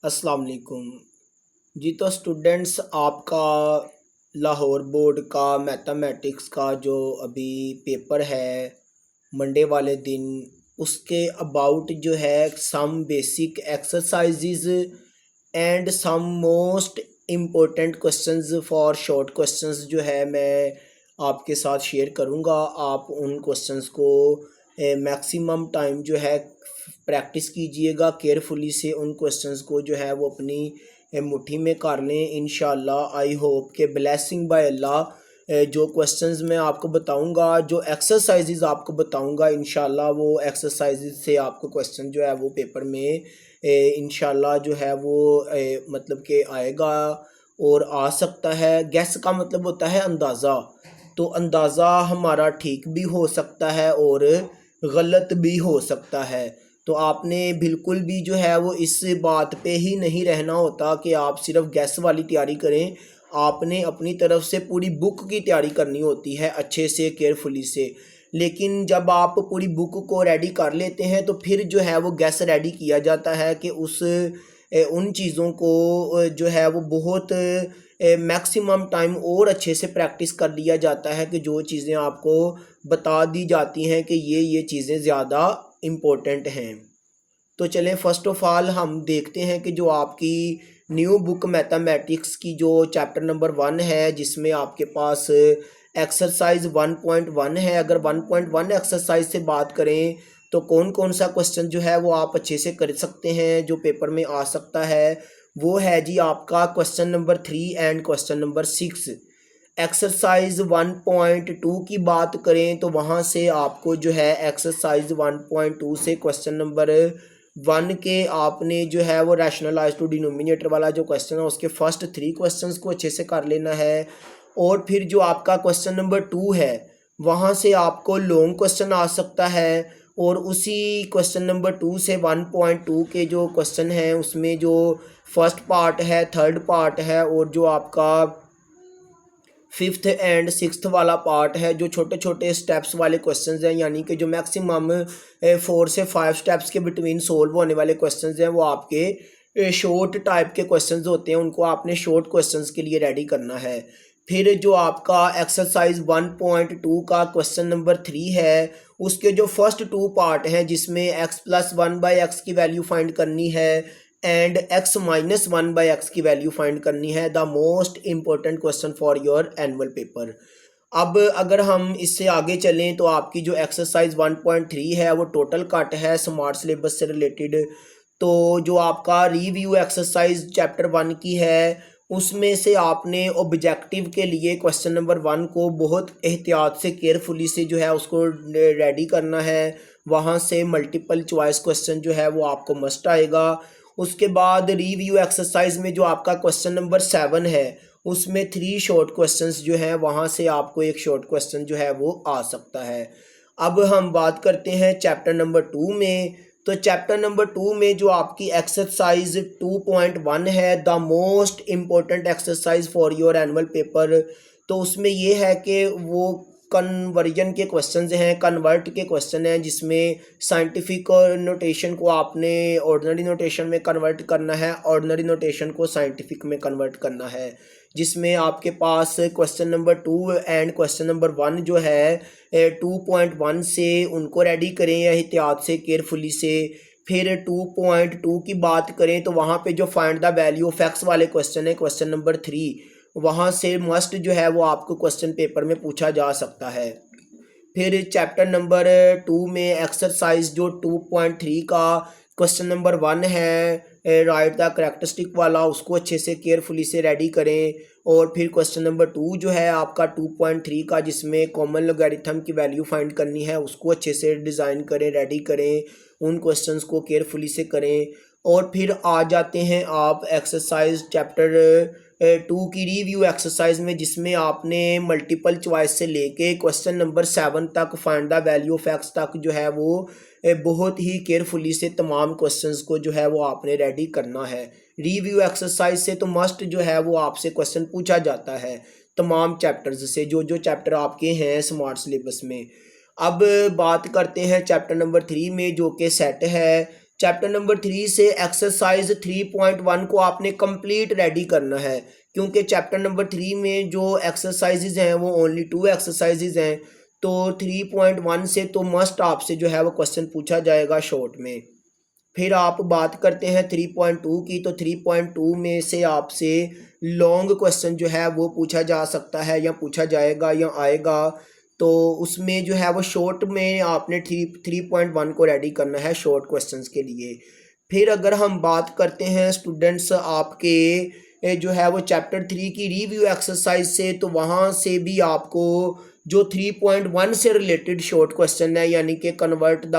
अस्सलाम वालेकुम जी। तो स्टूडेंट्स, आपका लाहौर बोर्ड का मैथमेटिक्स का जो अभी पेपर है मंडे वाले दिन, उसके अबाउट जो है some basic exercises and some most important questions for short questions जो है मैं आपके साथ शेयर करूंगा। आप उन क्वेश्चंस को मैक्सिमम टाइम जो है प्रैक्टिस कीजिएगा केयरफुली से। उन क्वेश्चंस को जो है वो अपनी मुट्ठी में कर लें इंशाल्लाह। आई होप के ब्लेसिंग बाय अल्लाह जो क्वेश्चंस मैं आपको बताऊंगा, जो एक्सरसाइजेज आपको बताऊंगा, इंशाल्लाह वो एक्सरसाइजेज से आपको क्वेश्चन जो है वो पेपर में इंशाल्लाह जो है वो मतलब कि आएगा और आ सकता है। गैस का मतलब होता है अंदाज़ा, तो अंदाज़ा हमारा ठीक भी हो सकता है और गलत भी हो सकता है। तो आपने बिल्कुल भी जो है वो इस बात पे ही नहीं रहना होता कि आप सिर्फ गैस वाली तैयारी करें। आपने अपनी तरफ से पूरी बुक की तैयारी करनी होती है अच्छे से, केयरफुली से। लेकिन जब आप पूरी बुक को रेडी कर लेते हैं तो फिर जो है वो गैस रेडी किया जाता है कि उन चीज़ों को जो है वो बहुत मैक्सिमम टाइम और अच्छे से प्रैक्टिस कर लिया जाता है कि जो चीज़ें आपको बता दी जाती हैं कि ये चीज़ें ज़्यादा इम्पोर्टेंट हैं। तो चलें, फ़र्स्ट ऑफ़ ऑल हम देखते हैं कि जो आपकी न्यू बुक मैथमेटिक्स की जो चैप्टर नंबर 1 है, जिसमें आपके पास एक्सरसाइज 1.1 है। अगर 1.1 एक्सरसाइज से बात करें तो कौन कौन सा क्वेश्चन जो है वो आप अच्छे से कर सकते हैं, जो पेपर में आ सकता है, वो है जी आपका question number 3 and question number 6। Exercise 1.2 की बात करें तो वहाँ से आपको जो है एक्सरसाइज 1.2 से क्वेश्चन नंबर 1 के आपने जो है वो रैशनलाइज टू डिनोमिनेटर वाला जो क्वेश्चन है उसके फर्स्ट 3 क्वेश्चंस को अच्छे से कर लेना है। और फिर जो आपका क्वेश्चन नंबर 2 है वहाँ से आपको लॉन्ग क्वेश्चन आ सकता है। और उसी क्वेश्चन नंबर 2 से 1.2 के जो क्वेश्चन हैं उसमें जो फर्स्ट पार्ट है, थर्ड पार्ट है और जो आपका फिफ्थ एंड सिक्स्थ वाला पार्ट है, जो छोटे छोटे स्टेप्स वाले क्वेश्चंस हैं, यानी कि जो मैक्सिमम 4 से 5 स्टेप्स के बिटवीन सोल्व होने वाले क्वेश्चंस हैं, वो आपके शॉर्ट टाइप के क्वेश्चंस होते हैं। उनको आपने शॉर्ट क्वेश्चंस के लिए रेडी करना है। फिर जो आपका एक्सरसाइज 1.2 का क्वेश्चन नंबर 3 है, उसके जो फर्स्ट 2 पार्ट हैं जिसमें x+1/x की वैल्यू फाइंड करनी है एंड x-1/x की वैल्यू फाइंड करनी है, the most important question for your annual paper. अब अगर हम इससे आगे चलें तो आपकी जो एक्सरसाइज 1.3 है वो टोटल कट है स्मार्ट सिलेबस से रिलेटेड। तो जो आपका रिव्यू एक्सरसाइज चैप्टर 1 की है उसमें से आपने ऑब्जेक्टिव के लिए क्वेश्चन नंबर 1 को बहुत एहतियात से, केयरफुली से जो है उसको रेडी करना है। वहाँ से मल्टीपल चॉइस क्वेश्चन जो है वो आपको मस्ट आएगा। उसके बाद रिव्यू एक्सरसाइज में जो आपका क्वेश्चन नंबर 7 है उसमें 3 शॉर्ट क्वेश्चंस जो हैं वहाँ से आपको एक शॉर्ट क्वेश्चन जो है वो आ सकता है। अब हम बात करते हैं चैप्टर नंबर 2 में। तो चैप्टर नंबर 2 में जो आपकी एक्सरसाइज 2.1 है, the most important exercise for your annual paper, तो उसमें ये है कि वो कन्वर्जन के क्वेश्चंस हैं, कन्वर्ट के क्वेश्चन हैं, जिसमें साइंटिफिक नोटेशन को आपने ऑर्डिनरी नोटेशन में कन्वर्ट करना है, ऑर्डिनरी नोटेशन को साइंटिफिक में कन्वर्ट करना है। जिसमें आपके पास question number 2 and question number 1 जो है 2.1 से उनको रेडी करें एहतियात से, केयरफुली से। फिर 2.2 की बात करें तो वहाँ पे जो find the value of x वाले क्वेश्चन है, क्वेश्चन नंबर 3, वहाँ से मस्ट जो है वो आपको क्वेश्चन पेपर में पूछा जा सकता है। फिर चैप्टर नंबर 2 में एक्सरसाइज जो 2.3 का क्वेश्चन नंबर 1 है, राइट द करैक्टरिस्टिक वाला, उसको अच्छे से केयरफुली से रेडी करें। और फिर क्वेश्चन नंबर 2 जो है आपका 2.3 का, जिसमें कॉमन लॉगरिथम की वैल्यू फाइंड करनी है, उसको अच्छे से डिज़ाइन करें, रेडी करें, उन क्वेश्चंस को केयरफुली से करें। और फिर आ जाते हैं आप एक्सरसाइज चैप्टर 2 की रिव्यू एक्सरसाइज में, जिसमें आपने मल्टीपल चॉइस से लेके क्वेश्चन नंबर 7 तक, find the value of x तक जो है वो बहुत ही केयरफुली से तमाम क्वेश्चंस को जो है वो आपने रेडी करना है। रिव्यू एक्सरसाइज से तो मस्ट जो है वो आपसे क्वेश्चन पूछा जाता है तमाम चैप्टर्स से, जो जो चैप्टर आपके हैं स्मार्ट सिलेबस में। अब बात करते हैं चैप्टर नंबर 3 में, जो कि सेट है। चैप्टर नंबर 3 से एक्सरसाइज 3.1 को आपने कंप्लीट रेडी करना है, क्योंकि चैप्टर नंबर 3 में जो एक्सरसाइजेज हैं वो ओनली 2 एक्सरसाइजेज हैं। तो 3.1 से तो मस्ट आपसे जो है वो क्वेश्चन पूछा जाएगा शॉर्ट में। फिर आप बात करते हैं 3.2 की, तो 3.2 में से आपसे लॉन्ग क्वेश्चन जो है वो पूछा जा सकता है या पूछा जाएगा या आएगा। तो उसमें जो है वो शॉर्ट में आपने 3.1 को रेडी करना है शॉर्ट क्वेश्चंस के लिए। फिर अगर हम बात करते हैं स्टूडेंट्स आपके जो है वो चैप्टर 3 की रिव्यू एक्सरसाइज से, तो वहाँ से भी आपको जो 3.1 से रिलेटेड शॉर्ट क्वेश्चन है, यानी कि कन्वर्ट द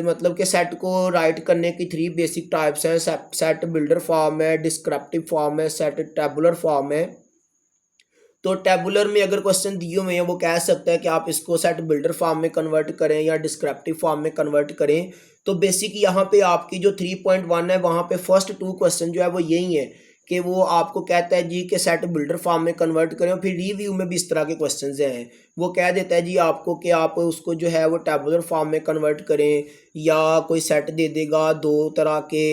मतलब कि सेट को राइट करने की 3 बेसिक टाइप्स हैं। सेट बिल्डर फॉर्म है, डिस्क्रिप्टिव फॉर्म है, सेट टेबुलर फॉर्म है। तो टेबुलर में अगर क्वेश्चन दिए हुए हैं वो कह सकता है कि आप इसको सेट बिल्डर फॉर्म में कन्वर्ट करें या डिस्क्रिप्टिव फॉर्म में कन्वर्ट करें। तो बेसिक यहाँ पे आपकी जो 3.1 है वहाँ पे फर्स्ट 2 क्वेश्चन जो है वो यही है कि वो आपको कहता है जी कि सेट बिल्डर फॉर्म में कन्वर्ट करें। और फिर रिव्यू में भी इस तरह के क्वेश्चंस हैं, वो कह देता है जी आपको कि आप उसको जो है वो टेबुलर फॉर्म में कन्वर्ट करें, या कोई सेट दे देगा 2 तरह के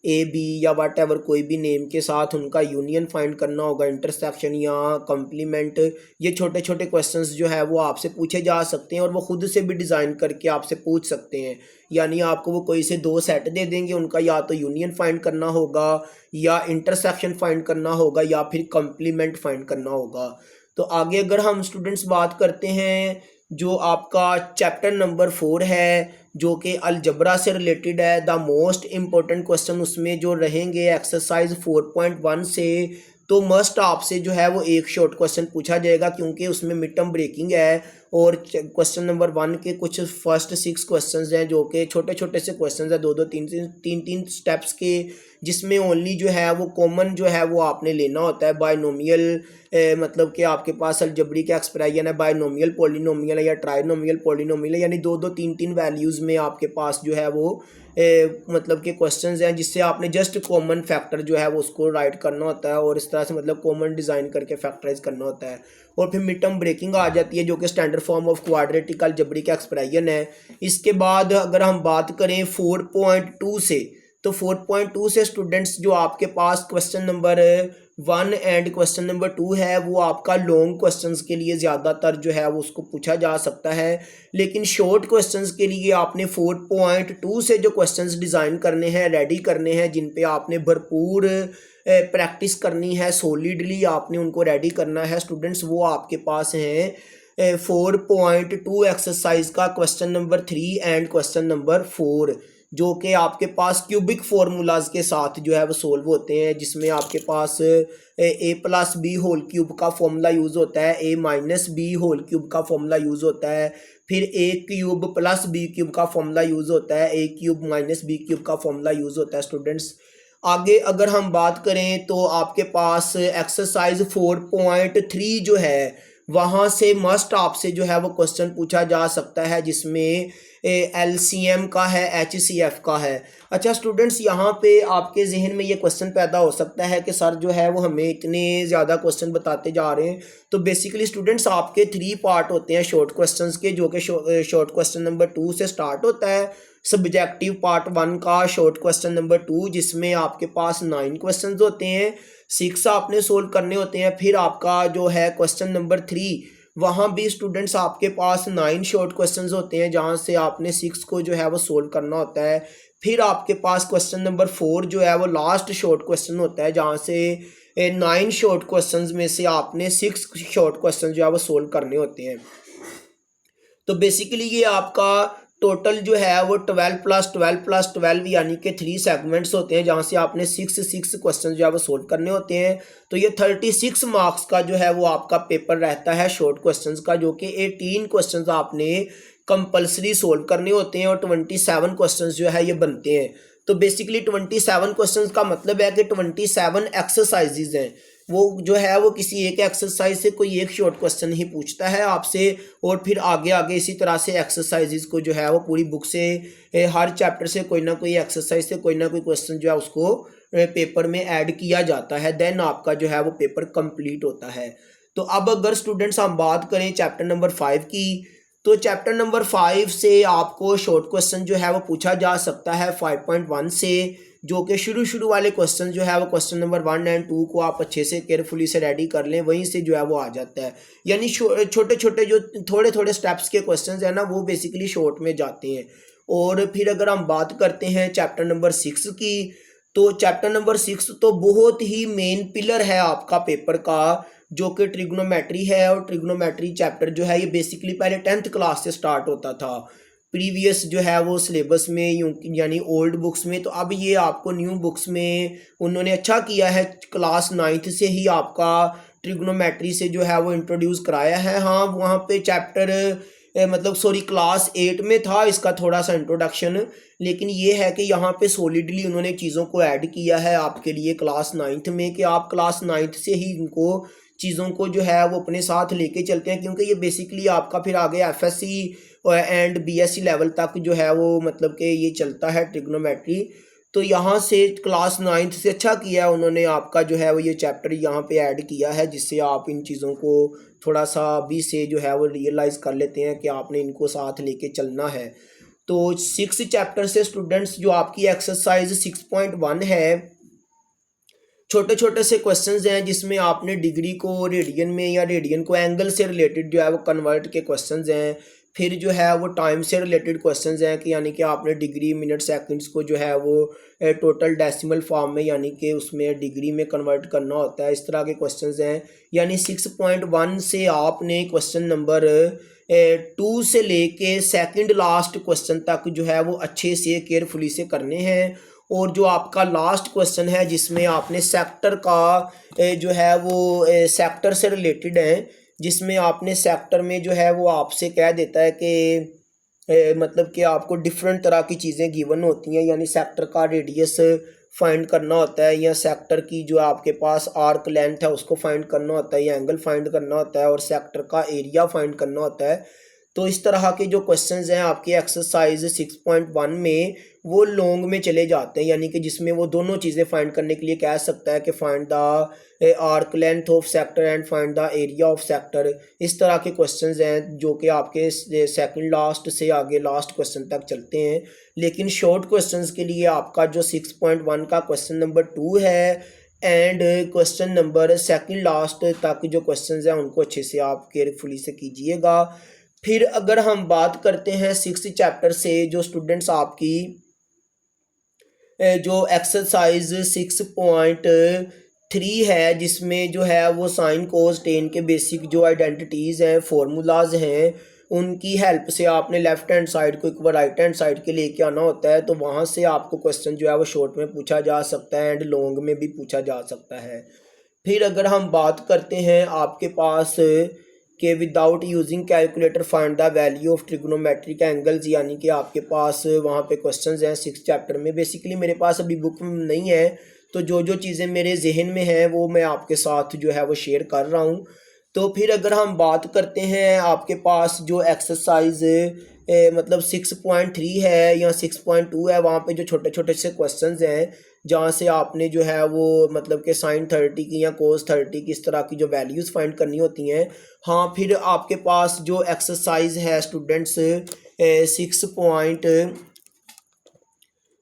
ए बी या वाट एवर कोई भी नेम के साथ, उनका यूनियन फाइंड करना होगा, इंटरसेक्शन या कंप्लीमेंट। ये छोटे छोटे क्वेश्चंस जो है वो आपसे पूछे जा सकते हैं और वो खुद से भी डिज़ाइन करके आपसे पूछ सकते हैं। यानी आपको वो कोई से 2 सेट दे देंगे, उनका या तो यूनियन फाइंड करना होगा या इंटरसेक्शन फाइंड करना होगा या फिर कंप्लीमेंट फाइंड करना होगा। तो आगे अगर हम स्टूडेंट्स बात करते हैं जो आपका चैप्टर नंबर 4 है जो कि अलजबरा से रिलेटेड है, द मोस्ट इम्पोर्टेंट क्वेश्चन उसमें जो रहेंगे एक्सरसाइज 4.1 से, तो मस्ट आपसे जो है वो एक शॉर्ट क्वेश्चन पूछा जाएगा, क्योंकि उसमें मिड टर्म ब्रेकिंग है। और क्वेश्चन नंबर 1 के कुछ फर्स्ट 6 क्वेश्चंस हैं जो कि छोटे छोटे से क्वेश्चंस हैं, 2-2 3-3 स्टेप्स के, जिसमें ओनली जो है वो कॉमन जो है वो आपने लेना होता है बायनोमियल। मतलब कि आपके पास अलजबरी का एक्सप्रेशन है बायनोमियल पॉलिनोमियल है या ट्राइनोमियल पॉलिनोमियल है, यानी 2-2 3-3 वैल्यूज़ में आपके पास जो है वो मतलब कि क्वेश्चंस हैं, जिससे आपने जस्ट कॉमन फैक्टर जो है वो उसको राइट करना होता है और इस तरह से मतलब कॉमन डिज़ाइन करके फैक्टराइज करना होता है। और फिर मिड टर्म ब्रेकिंग आ जाती है जो कि स्टैंडर्ड फॉर्म ऑफ क्वाड्रेटिक अलजबरी का एक्सप्रेशन है। इसके बाद अगर हम बात करें 4.2 से, तो 4.2 से स्टूडेंट्स जो आपके पास question number 1 and question number 2 है वो आपका लॉन्ग क्वेश्चंस के लिए ज़्यादातर जो है वो उसको पूछा जा सकता है। लेकिन शॉर्ट क्वेश्चंस के लिए आपने 4.2 से जो क्वेश्चंस डिज़ाइन करने हैं, रेडी करने हैं, जिन पे आपने भरपूर प्रैक्टिस करनी है, सॉलिडली आपने उनको रेडी करना है स्टूडेंट्स, वो आपके पास हैं 4.2 एक्सरसाइज का question number 3 and question number 4, जो कि आपके पास क्यूबिक फार्मूलाज के साथ जो है वो सोल्व होते हैं, जिसमें आपके पास a+b होल क्यूब का फॉर्मूला यूज़ होता है, a-b होल क्यूब का फॉर्मूला यूज़ होता है, फिर a³ + b³ का फॉर्मूला यूज़ होता है, a³ - b³ का फॉर्मूला यूज़ होता है स्टूडेंट्स। आगे अगर हम बात करें तो आपके पास एक्सरसाइज 4.3 जो है वहाँ से मस्ट आपसे जो है वो क्वेश्चन पूछा जा सकता है, जिसमें LCM का है, HCF का है। अच्छा स्टूडेंट्स, यहाँ पे आपके जहन में ये क्वेश्चन पैदा हो सकता है कि सर जो है वो हमें इतने ज़्यादा क्वेश्चन बताते जा रहे हैं। तो बेसिकली स्टूडेंट्स आपके 3 पार्ट होते हैं शॉर्ट क्वेश्चंस के, जो कि शॉर्ट क्वेश्चन नंबर 2 से स्टार्ट होता है। सब्जेक्टिव पार्ट 1 का शॉर्ट क्वेश्चन नंबर 2, जिसमें आपके पास 9 क्वेश्चंस होते हैं, 6 आपने सोल्व करने होते हैं। फिर आपका जो है क्वेश्चन नंबर 3, वहाँ भी स्टूडेंट्स आपके पास 9 शॉर्ट क्वेश्चंस होते हैं, जहाँ से आपने 6 को जो है वो सोल्व करना होता है। फिर आपके पास क्वेश्चन नंबर 4 जो है वो लास्ट शॉर्ट क्वेश्चन होता है, जहाँ से 9 शॉर्ट क्वेश्चंस में से आपने 6 शॉर्ट क्वेश्चन जो है वो सोल्व करने होते हैं। तो बेसिकली ये आपका टोटल जो है वो 12 + 12 + 12 यानी कि 3 सेगमेंट्स होते हैं, जहाँ से आपने 6 क्वेश्चन जो है वो सोल्व करने होते हैं। तो ये 36 मार्क्स का जो है वो आपका पेपर रहता है शॉर्ट क्वेश्चंस का, जो कि 18 क्वेश्चंस आपने कंपलसरी सोल्व करने होते हैं और 27 क्वेश्चंस जो है ये बनते हैं। तो बेसिकली 27 क्वेश्चंस का मतलब है कि 27 एक्सरसाइजेज हैं। वो जो है वो किसी एक एक्सरसाइज से कोई एक शॉर्ट क्वेश्चन ही पूछता है आपसे, और फिर आगे आगे इसी तरह से एक्सरसाइजेज को जो है वो पूरी बुक से हर चैप्टर से कोई ना कोई एक्सरसाइज से कोई ना कोई क्वेश्चन जो है उसको पेपर में ऐड किया जाता है। देन आपका जो है वो पेपर कंप्लीट होता है। तो अब अगर स्टूडेंट्स हम बात करें चैप्टर नंबर 5 की, तो चैप्टर नंबर 5 से आपको शॉर्ट क्वेश्चन जो है वो पूछा जा सकता है 5.1 से, जो कि शुरू वाले क्वेश्चन जो है वो क्वेश्चन नंबर 1 एंड 2 को आप अच्छे से केयरफुली से रेडी कर लें, वहीं से जो है वो आ जाता है। यानी छोटे छोटे जो थोड़े स्टेप्स के क्वेश्चन है ना, वो बेसिकली शॉर्ट में जाते हैं। और फिर अगर हम बात करते हैं चैप्टर नंबर 6 की, तो चैप्टर नंबर 6 तो बहुत ही मेन पिलर है आपका पेपर का, जो कि ट्रिग्नोमेट्री है। और ट्रिग्नोमेट्री चैप्टर जो है ये बेसिकली पहले 10th क्लास से स्टार्ट होता था प्रीवियस जो है वो सिलेबस में, यानी ओल्ड बुक्स में। तो अब ये आपको न्यू बुक्स में उन्होंने अच्छा किया है, क्लास 9th से ही आपका ट्रिग्नोमेट्री से जो है वो इंट्रोड्यूस कराया है। हाँ, वहाँ पे चैप्टर क्लास 8 में था इसका थोड़ा सा इंट्रोडक्शन, लेकिन ये है कि यहाँ पे सॉलिडली उन्होंने चीज़ों को ऐड किया है आपके लिए क्लास 9th में, कि आप क्लास 9th से ही इनको चीज़ों को जो है वो अपने साथ लेके चलते हैं, क्योंकि ये बेसिकली आपका फिर आगे एफएससी एंड बीएससी लेवल तक जो है वो मतलब कि ये चलता है ट्रिग्नोमेट्री। तो यहाँ से क्लास 9th से अच्छा किया है उन्होंने, आपका जो है वो ये चैप्टर यहाँ पे ऐड किया है, जिससे आप इन चीज़ों को थोड़ा सा अभी से जो है वो रियलाइज़ कर लेते हैं कि आपने इनको साथ लेके चलना है। तो 6 चैप्टर से स्टूडेंट्स जो आपकी एक्सरसाइज 6.1 है, छोटे छोटे से क्वेश्चंस हैं जिसमें आपने डिग्री को रेडियन में या रेडियन को एंगल से रिलेटेड जो है वो कन्वर्ट के क्वेश्चंस हैं। फिर जो है वो टाइम से रिलेटेड क्वेश्चंस हैं, कि यानी कि आपने डिग्री मिनट सेकंड्स को जो है वो टोटल डेसिमल फॉर्म में यानी कि उसमें डिग्री में कन्वर्ट करना होता है, इस तरह के क्वेश्चंस हैं। यानी 6.1 से आपने क्वेश्चन नंबर 2 से लेके सेकंड लास्ट क्वेश्चन तक जो है वो अच्छे से केयरफुली से करने हैं। और जो आपका लास्ट क्वेश्चन है जिसमें आपने सेक्टर का जो है वो सेक्टर से रिलेटेड है, जिसमें आपने सेक्टर में जो है वो आपसे कह देता है कि मतलब कि आपको डिफरेंट तरह की चीज़ें गिवन होती हैं, यानी सेक्टर का रेडियस फाइंड करना होता है, या सेक्टर की जो आपके पास आर्क लेंथ है उसको फाइंड करना होता है, या एंगल फाइंड करना होता है, और सेक्टर का एरिया फाइंड करना होता है। तो इस तरह के जो क्वेश्चंस हैं आपकी एक्सरसाइज 6.1 में वो लॉन्ग में चले जाते हैं, यानी कि जिसमें वो दोनों चीज़ें फाइंड करने के लिए कह सकता है कि find the arc length of sector and find the area of sector. इस तरह के क्वेश्चंस हैं जो कि आपके सेकंड लास्ट से आगे लास्ट क्वेश्चन तक चलते हैं। लेकिन शॉर्ट क्वेश्चंस के लिए आपका जो 6.1 का क्वेश्चन नंबर 2 है and question number second last तक जो क्वेश्चंस हैं उनको अच्छे से आप केयरफुली से कीजिएगा। फिर अगर हम बात करते हैं 6th चैप्टर से, जो स्टूडेंट्स आपकी जो एक्सरसाइज 6.3 है, जिसमें जो है वो साइन कोस टेन के बेसिक जो आइडेंटिटीज़ हैं, फार्मूलाज हैं, उनकी हेल्प से आपने लेफ्ट हैंड साइड को एक बार राइट हैंड साइड के लेके आना होता है। तो वहाँ से आपको क्वेश्चन जो है वो शॉर्ट में पूछा जा सकता है एंड लॉन्ग में भी पूछा जा सकता है। फिर अगर हम बात करते हैं आपके पास कि without using calculator find the value of trigonometric angles, यानी कि आपके पास वहाँ पे क्वेश्चंस हैं 6 चैप्टर में। बेसिकली मेरे पास अभी बुक नहीं है, तो जो चीज़ें मेरे जहन में हैं वो मैं आपके साथ जो है वो शेयर कर रहा हूँ। तो फिर अगर हम बात करते हैं आपके पास जो एक्सरसाइज 6.3 है या 6.2 है, वहाँ पे जो छोटे छोटे से क्वेश्चंस हैं जहाँ से आपने जो है वो मतलब कि साइन 30 की या कोस 30 की इस तरह की जो वैल्यूज़ फाइंड करनी होती हैं। हाँ, फिर आपके पास जो एक्सरसाइज है स्टूडेंट्स 6.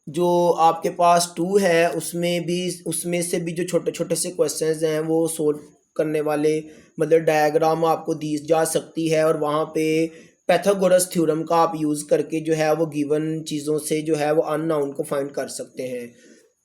जो आपके पास 2 है उसमें से भी जो छोटे छोटे से क्वेश्चंस हैं वो सोल्व करने वाले मतलब डायग्राम आपको दी जा सकती है, और वहाँ पे पैथागोरस थ्योरम का आप यूज़ करके जो है वो गिवन चीज़ों से जो है वो अननाउन को फाइंड कर सकते हैं।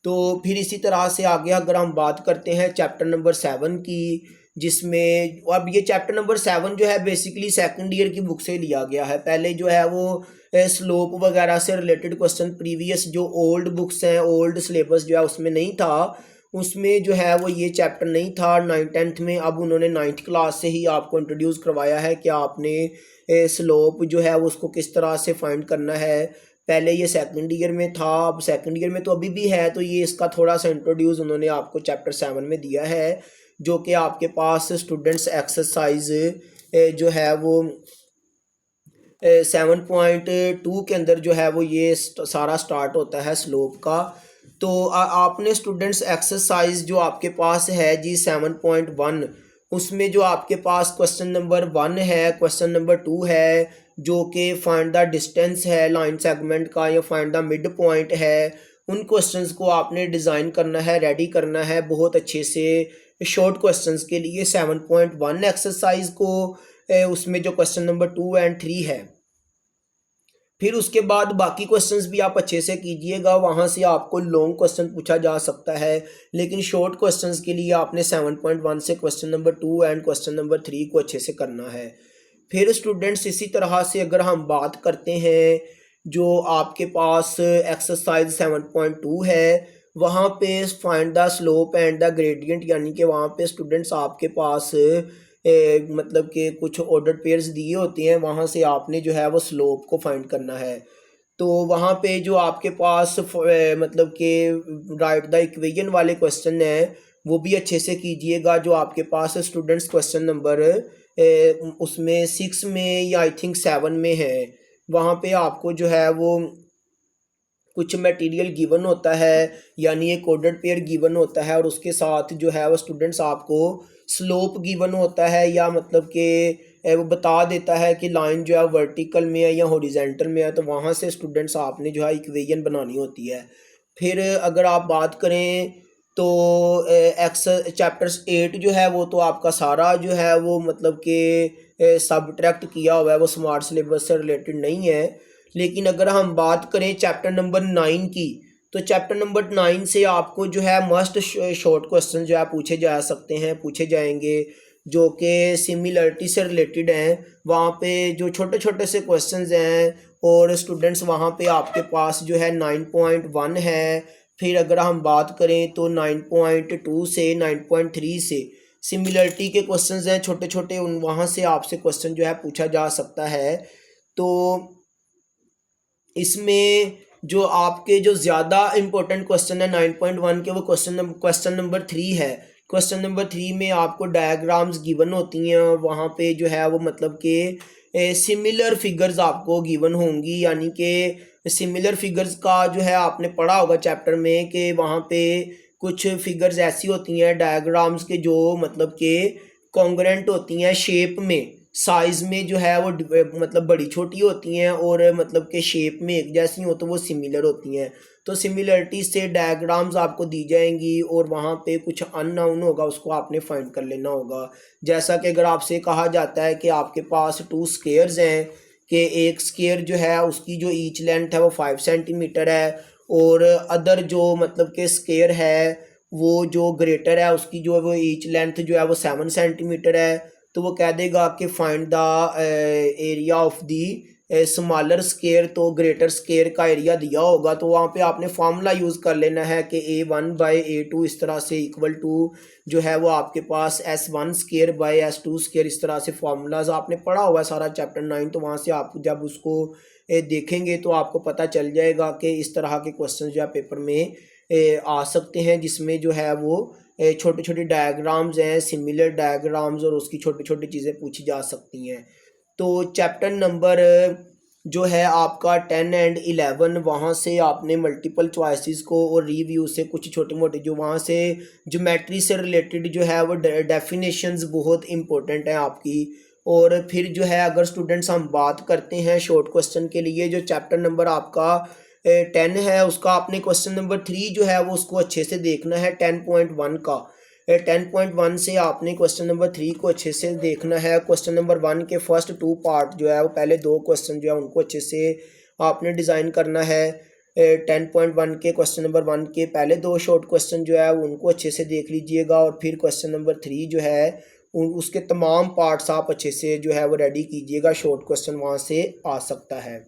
तो फिर इसी तरह से आगे अगर हम बात करते हैं चैप्टर नंबर 7 की, जिसमें अब ये चैप्टर नंबर 7 जो है बेसिकली सेकंड ईयर की बुक से लिया गया है। पहले जो है वो स्लोप वगैरह से रिलेटेड क्वेश्चन प्रीवियस जो ओल्ड बुक्स हैं, ओल्ड सिलेबस जो है उसमें नहीं था, उसमें जो है वो ये चैप्टर नहीं था 9th-10th में। अब उन्होंने 9th क्लास से ही आपको इंट्रोड्यूस करवाया है कि आपने स्लोप जो है वो उसको किस तरह से फाइंड करना है। पहले ये सेकंड ईयर में था, अब सेकंड ईयर में तो अभी भी है, तो ये इसका थोड़ा सा इंट्रोड्यूस उन्होंने आपको चैप्टर 7 में दिया है, जो कि आपके पास स्टूडेंट्स एक्सरसाइज जो है वो 7.2 के अंदर जो है वो ये सारा स्टार्ट होता है स्लोप का। तो आपने स्टूडेंट्स एक्सरसाइज जो आपके पास है जी 7.1, उसमें जो आपके पास क्वेश्चन नंबर 1 है, क्वेश्चन नंबर 2 है, जो कि फाइंड द डिस्टेंस है लाइन सेगमेंट का या फाइंड द मिड पॉइंट है, उन क्वेश्चंस को आपने डिज़ाइन करना है, रेडी करना है बहुत अच्छे से। शॉर्ट क्वेश्चंस के लिए 7.1 एक्सरसाइज को उसमें जो क्वेश्चन नंबर 2 एंड 3 है, फिर उसके बाद बाकी क्वेश्चंस भी आप अच्छे से कीजिएगा। वहाँ से आपको लॉन्ग क्वेश्चन पूछा जा सकता है, लेकिन शॉर्ट क्वेश्चंस के लिए आपने 7.1 से question number 2 and question number 3 को अच्छे से करना है। फिर स्टूडेंट्स इसी तरह से अगर हम बात करते हैं, जो आपके पास एक्सरसाइज 7.2 है, वहाँ पे find the slope and the gradient, यानी कि वहाँ पे स्टूडेंट्स आपके पास मतलब कि कुछ ऑर्डर पेयर्स दिए होते हैं, वहाँ से आपने जो है वो स्लोप को फाइंड करना है। तो वहाँ पे जो आपके पास मतलब कि राइट द इक्वेशन वाले क्वेश्चन हैं, वो भी अच्छे से कीजिएगा। जो आपके पास स्टूडेंट्स क्वेश्चन नंबर उसमें 6 में या आई थिंक 7 में है, वहाँ पे आपको जो है वो कुछ मटेरियल गिवन होता है, यानी एक ऑर्डर पेयर गिवन होता है, और उसके साथ जो है वो स्टूडेंट्स आपको स्लोप गिवन होता है, या मतलब कि वो बता देता है कि लाइन जो है वर्टिकल में है या हॉरिजेंटल में है। तो वहाँ से स्टूडेंट्स आपने जो है इक्वेशन बनानी होती है। फिर अगर आप बात करें तो एक्स चैप्टर्स 8 जो है वो तो आपका सारा जो है वो मतलब कि सब्ट्रैक्ट किया हुआ है, वो स्मार्ट सिलेबस से रिलेटेड नहीं है। लेकिन अगर हम बात करें चैप्टर नंबर 9 की, तो चैप्टर नंबर 9 से आपको जो है मस्ट शॉर्ट क्वेश्चन जो है पूछे जा सकते हैं, पूछे जाएंगे, जो कि सिमिलरिटी से रिलेटेड हैं। वहाँ पे जो छोटे छोटे से क्वेश्चंस हैं, और स्टूडेंट्स वहाँ पे आपके पास जो है 9.1 है। फिर अगर हम बात करें तो 9.2 से 9.3 से सिमिलरिटी के क्वेश्चंस हैं छोटे छोटे, उन वहाँ से आपसे क्वेश्चन जो है पूछा जा सकता है। तो इसमें जो आपके जो ज़्यादा इम्पोर्टेंट क्वेश्चन है 9.1 के, वो क्वेश्चन नंबर 3 है। क्वेश्चन नंबर 3 में आपको डायग्राम्स गिवन होती हैं, और वहाँ पे जो है वो मतलब कि सिमिलर फिगर्स आपको गिवन होंगी, यानी कि सिमिलर फिगर्स का जो है आपने पढ़ा होगा चैप्टर में कि वहाँ पे कुछ फिगर्स ऐसी होती हैं डायग्राम्स के, जो मतलब कि कॉन्ग्रेंट होती हैं शेप में, साइज़ में जो है वो मतलब बड़ी छोटी होती हैं, और मतलब के शेप में एक जैसी हो तो वो सिमिलर होती हैं। तो सिमिलरिटी से डायग्राम्स आपको दी जाएंगी, और वहाँ पे कुछ अननोन होगा, उसको आपने फाइंड कर लेना होगा। जैसा कि अगर आपसे कहा जाता है कि आपके पास 2 स्क्वेयर्स हैं, कि एक स्क्वेयर जो है उसकी जो ईच लेंथ है वो 5 सेंटीमीटर है, और अदर जो मतलब के स्क्वेयर है वो जो ग्रेटर है उसकी जो है वो ईच लेंथ जो है वो 7 सेंटीमीटर है। तो वो कह देगा कि find the area of the smaller square, तो ग्रेटर स्केयर का एरिया दिया होगा, तो वहाँ पे आपने फार्मूला यूज़ कर लेना है कि A1/A2 इस तरह से इक्वल टू जो है वो आपके पास S1 square by S2 square, इस तरह से फार्मूलाज आपने पढ़ा हुआ है सारा चैप्टर 9। तो वहाँ से आप जब उसको देखेंगे तो आपको पता चल जाएगा कि इस तरह के क्वेश्चन जो है पेपर में आ सकते हैं, जिसमें जो है वो छोटे छोटे डायग्राम्स हैं, सिमिलर डायग्राम्स, और उसकी छोटी छोटी चीज़ें पूछी जा सकती हैं। तो चैप्टर नंबर जो है आपका 10 एंड 11, वहाँ से आपने मल्टीपल चॉइसेस को और रिव्यू से कुछ छोटे मोटे जो वहाँ से ज्योमेट्री से रिलेटेड जो है वो डेफिनेशंस बहुत इंपॉर्टेंट हैं आपकी। और फिर जो है अगर स्टूडेंट्स हम बात करते हैं शॉर्ट क्वेश्चन के लिए, जो चैप्टर नंबर आपका 10 है, उसका आपने क्वेश्चन नंबर 3 जो है वो उसको अच्छे से देखना है। 10.1 का 10.1 से आपने क्वेश्चन नंबर 3 को अच्छे से देखना है। क्वेश्चन नंबर 1 के फर्स्ट 2 पार्ट जो है वो पहले 2 क्वेश्चन जो है उनको अच्छे से आपने डिज़ाइन करना है। 10.1 के क्वेश्चन नंबर 1 के पहले 2 शॉर्ट क्वेश्चन जो है उनको अच्छे से देख लीजिएगा, और फिर क्वेश्चन नंबर 3 जो है उसके तमाम पार्ट्स आप अच्छे से जो है वो रेडी कीजिएगा, शॉर्ट क्वेश्चन वहाँ से आ सकता है।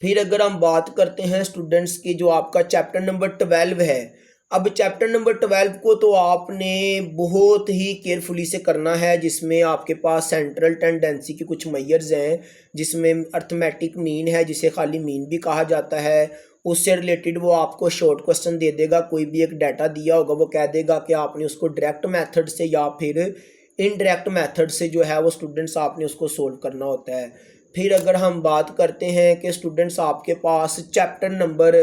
फिर अगर हम बात करते हैं स्टूडेंट्स की, जो आपका चैप्टर नंबर 12 है, अब चैप्टर नंबर 12 को तो आपने बहुत ही केयरफुली से करना है, जिसमें आपके पास सेंट्रल टेंडेंसी के कुछ मेजर्स हैं, जिसमें अर्थमेटिक मीन है, जिसे खाली मीन भी कहा जाता है। उससे रिलेटेड वो आपको शॉर्ट क्वेश्चन दे देगा, कोई भी एक डाटा दिया होगा, वो कह देगा कि आपने उसको डायरेक्ट मेथड से या फिर इनडायरेक्ट मेथड से जो है वो स्टूडेंट्स आपने उसको सोल्व करना होता है। फिर अगर हम बात करते हैं कि स्टूडेंट्स आपके पास चैप्टर नंबर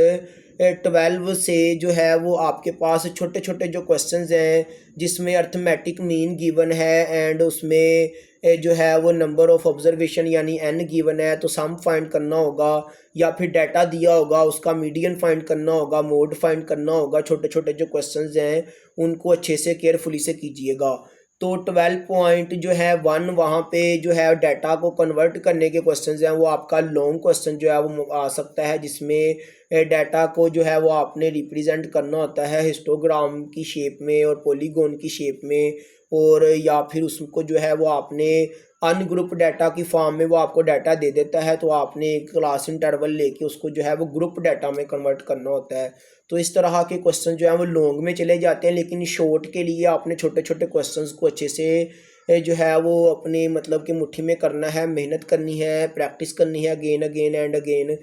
12 से जो है वो आपके पास छोटे छोटे जो क्वेश्चंस हैं, जिसमें अर्थमेटिक मीन गिवन है, एंड उसमें जो है वो नंबर ऑफ ऑब्जर्वेशन यानी n गिवन है तो सम फाइंड करना होगा, या फिर डाटा दिया होगा उसका मीडियन फाइंड करना होगा, मोड फाइंड करना होगा। छोटे छोटे जो क्वेश्चंस हैं उनको अच्छे से केयरफुली से कीजिएगा। तो 12.1 वहाँ पे जो है डाटा को कन्वर्ट करने के क्वेश्चंस हैं, वो आपका लॉन्ग क्वेश्चन जो है वो आ सकता है, जिसमें डाटा को जो है वो आपने रिप्रेजेंट करना होता है हिस्टोग्राम की शेप में और पॉलीगॉन की शेप में, और या फिर उसको जो है वो आपने अनग्रुप डाटा की फॉर्म में वो आपको डाटा दे देता है, तो आपने एक क्लास इंटरवल लेके उसको जो है वो ग्रुप डाटा में कन्वर्ट करना होता है। तो इस तरह के क्वेश्चन जो है वो लॉन्ग में चले जाते हैं, लेकिन शॉर्ट के लिए आपने छोटे छोटे क्वेश्चंस को अच्छे से जो है वो अपने मतलब कि मुट्ठी में करना है, मेहनत करनी है, प्रैक्टिस करनी है अगेन अगेन एंड अगेन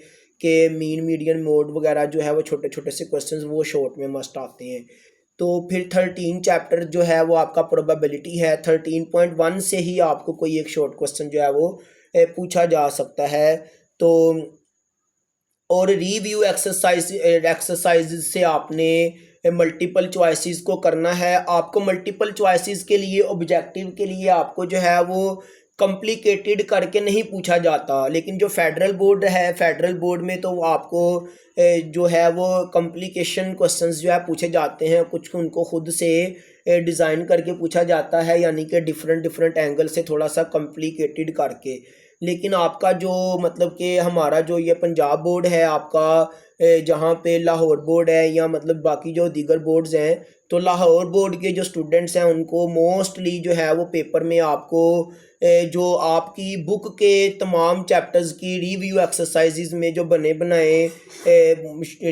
के मीन मीडियन मोड वगैरह जो है वो छोटे छोटे से क्वेश्चंस वो शॉर्ट में मस्ट आते हैं। तो फिर 13 चैप्टर जो है वो आपका प्रोबेबिलिटी है। 13.1 से ही आपको कोई एक शॉर्ट क्वेश्चन जो है वो पूछा जा सकता है। तो और रिव्यू एक्सरसाइज से आपने मल्टीपल चॉइसेस को करना है। आपको मल्टीपल चॉइसेस के लिए ऑब्जेक्टिव के लिए आपको जो है वो कॉम्प्लिकेटेड करके नहीं पूछा जाता, लेकिन जो फेडरल बोर्ड है, फेडरल बोर्ड में तो आपको जो है वो कॉम्प्लिकेशन क्वेश्चंस जो है पूछे जाते हैं, कुछ उनको खुद से डिज़ाइन करके पूछा जाता है, यानी कि डिफरेंट डिफरेंट एंगल से थोड़ा सा कॉम्प्लिकेटेड करके। लेकिन आपका जो मतलब कि हमारा जो ये पंजाब बोर्ड है आपका, जहाँ पे लाहौर बोर्ड है या मतलब बाकी जो दीगर बोर्ड्स हैं, तो लाहौर बोर्ड के जो स्टूडेंट्स हैं उनको मोस्टली जो है वो पेपर में आपको जो आपकी बुक के तमाम चैप्टर्स की रिव्यू एक्सरसाइजेज में जो बने बनाए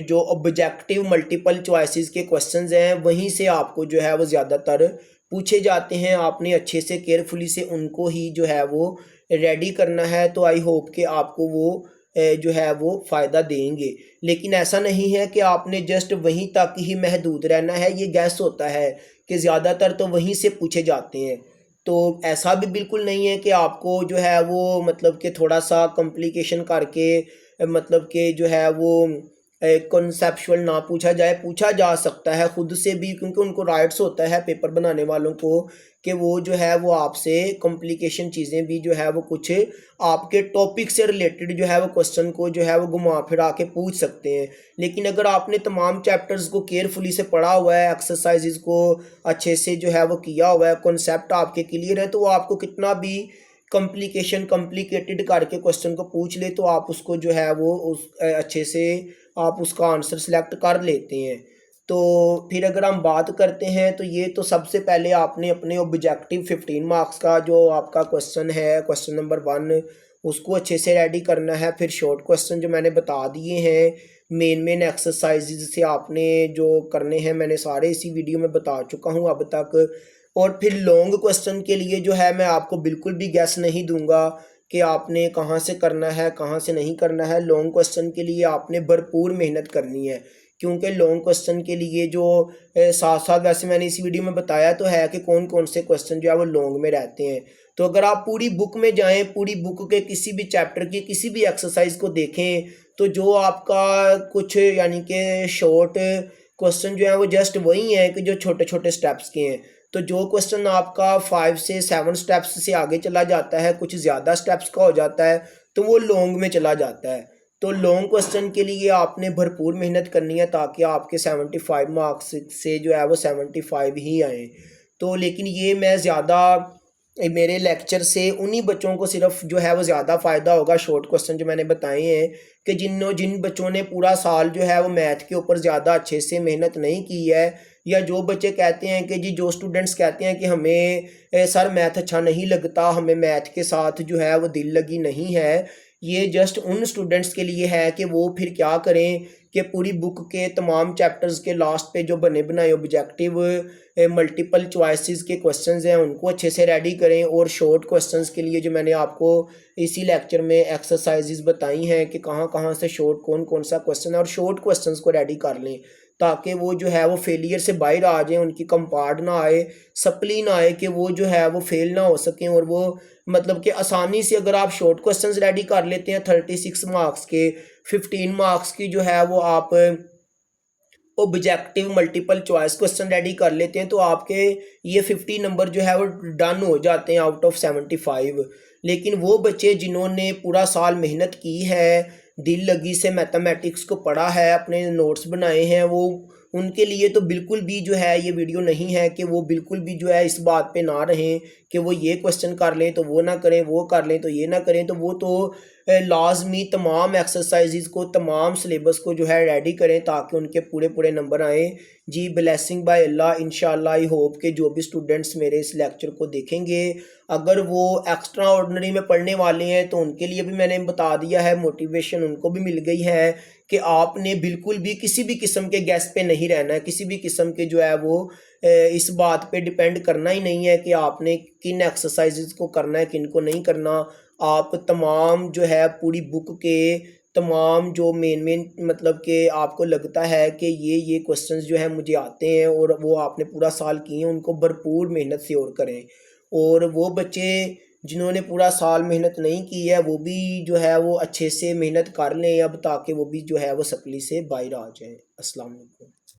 जो ऑब्जेक्टिव मल्टीपल चॉइसेस के क्वेश्चंस हैं वहीं से आपको जो है वो ज़्यादातर पूछे जाते हैं। आपने अच्छे से केयरफुली से उनको ही जो है वो रेडी करना है। तो आई होप कि आपको वो जो है वो फ़ायदा देंगे। लेकिन ऐसा नहीं है कि आपने जस्ट वहीं तक ही महदूद रहना है। ये गैस होता है कि ज़्यादातर तो वहीं से पूछे जाते हैं, तो ऐसा भी बिल्कुल नहीं है कि आपको जो है वो मतलब कि थोड़ा सा कॉम्प्लिकेशन करके मतलब कि जो है वो कॉन्सेप्चुअल ना पूछा जाए। पूछा जा सकता है खुद से भी, क्योंकि उनको राइट्स होता है पेपर बनाने वालों को कि वो जो है वो आपसे कॉम्प्लिकेशन चीज़ें भी जो है वो कुछ आपके टॉपिक से रिलेटेड जो है वो क्वेश्चन को जो है वो घुमा फिरा के पूछ सकते हैं। लेकिन अगर आपने तमाम चैप्टर्स को केयरफुली से पढ़ा हुआ है, एक्सरसाइजेज को अच्छे से जो है वो किया हुआ है, कॉन्सेप्ट आपके क्लियर है, तो वो आपको कितना भी कॉम्प्लिकेटेड करके क्वेश्चन को पूछ ले तो आप उसको जो है वो उस अच्छे से आप उसका आंसर सेलेक्ट कर लेते हैं। तो फिर अगर हम बात करते हैं तो ये तो सबसे पहले आपने अपने ऑब्जेक्टिव 15 मार्क्स का जो आपका क्वेश्चन है, क्वेश्चन नंबर 1, उसको अच्छे से रेडी करना है। फिर शॉर्ट क्वेश्चन जो मैंने बता दिए हैं, मेन एक्सरसाइजेज से आपने जो करने हैं मैंने सारे इसी वीडियो में बता चुका हूँ अब तक। और फिर लॉन्ग क्वेश्चन के लिए जो है मैं आपको बिल्कुल भी गैस नहीं दूंगा कि आपने कहाँ से करना है कहाँ से नहीं करना है। लॉन्ग क्वेश्चन के लिए आपने भरपूर मेहनत करनी है, क्योंकि लॉन्ग क्वेश्चन के लिए जो साथ साथ वैसे मैंने इसी वीडियो में बताया तो है कि कौन कौन से क्वेश्चन जो है वो लॉन्ग में रहते हैं। तो अगर आप पूरी बुक में जाएं, पूरी बुक के किसी भी चैप्टर की किसी भी एक्सरसाइज को देखें, तो जो आपका कुछ यानी कि शॉर्ट क्वेश्चन जो है वो जस्ट वही है कि जो छोटे छोटे स्टेप्स के हैं। तो जो क्वेश्चन आपका 5 से 7 स्टेप्स से आगे चला जाता है, कुछ ज़्यादा स्टेप्स का हो जाता है, तो वो लॉन्ग में चला जाता है। तो लॉन्ग क्वेश्चन के लिए आपने भरपूर मेहनत करनी है ताकि आपके 75 मार्क्स से जो है वो 75 ही आए। तो लेकिन ये मैं ज़्यादा मेरे लेक्चर से उन्हीं बच्चों को सिर्फ जो है वो ज़्यादा फ़ायदा होगा शॉर्ट क्वेश्चन जो मैंने बताए हैं, कि जिन बच्चों ने पूरा साल जो है वो मैथ के ऊपर ज़्यादा अच्छे से मेहनत नहीं की है, या जो बच्चे कहते हैं कि जी जो स्टूडेंट्स कहते हैं कि हमें सर मैथ अच्छा नहीं लगता, हमें मैथ के साथ जो है वो दिल लगी नहीं है, ये जस्ट उन स्टूडेंट्स के लिए है कि वो फिर क्या करें कि पूरी बुक के तमाम चैप्टर्स के लास्ट पे जो बने बनाए ऑब्जेक्टिव मल्टीपल चॉइसेस के क्वेश्चंस हैं उनको अच्छे से रेडी करें। और शॉर्ट क्वेश्चंस के लिए जो मैंने आपको इसी लेक्चर में एक्सरसाइजेज बताई हैं कि कहाँ कहाँ से शॉर्ट कौन कौन सा क्वेश्चन है, और शॉर्ट क्वेश्चंस को रेडी कर लें ताकि वो जो है वो फेलियर से बाहर आ जाए, उनकी कंपार्ट ना आए, सप्ली ना आए कि वो जो है वो फेल ना हो सकें। और वो मतलब कि आसानी से अगर आप शॉर्ट क्वेश्चंस रेडी कर लेते हैं 36 मार्क्स के, 15 मार्क्स की जो है वो आप objective multiple choice question ready कर लेते हैं तो आपके ये 50 नंबर जो है वो डन हो जाते हैं आउट ऑफ 75। लेकिन वो बच्चे जिन्होंने पूरा साल मेहनत की है, दिल लगी से मैथमेटिक्स को पढ़ा है, अपने नोट्स बनाए हैं, वो उनके लिए तो बिल्कुल भी जो है ये वीडियो नहीं है कि वो बिल्कुल भी जो है इस बात पे ना रहें कि वो ये क्वेश्चन कर लें तो वो ना करें, वो कर लें तो ये ना करें। तो वो तो लाजमी तमाम एक्सरसाइजेज को, तमाम सिलेबस को जो है रेडी करें ताकि उनके पूरे पूरे नंबर आएँ। जी ब्लेसिंग बाय अल्लाह। इंशाल्लाह आई होप कि जो भी स्टूडेंट्स मेरे इस लेक्चर को देखेंगे, अगर वो एक्स्ट्रा ऑर्डिनरी में पढ़ने वाले हैं तो उनके लिए भी मैंने बता दिया है, मोटिवेशन उनको भी मिल गई है कि आपने बिल्कुल भी किसी भी किस्म के गैस पे नहीं रहना है, किसी भी किस्म के जो है वो इस बात पे डिपेंड करना ही नहीं है कि आपने किन एक्सरसाइजेज को करना है, किन को नहीं करना। आप तमाम जो है पूरी बुक के तमाम जो मेन मतलब कि आपको लगता है कि ये क्वेश्चंस जो है मुझे आते हैं और वो आपने पूरा साल किए हैं, उनको भरपूर मेहनत से और करें। और वो बच्चे जिन्होंने पूरा साल मेहनत नहीं की है वो भी जो है वो अच्छे से मेहनत कर लें अब, ताकि वो भी जो है वो सप्ली से बाहर आ जाएं। अस्सलाम वालेकुम।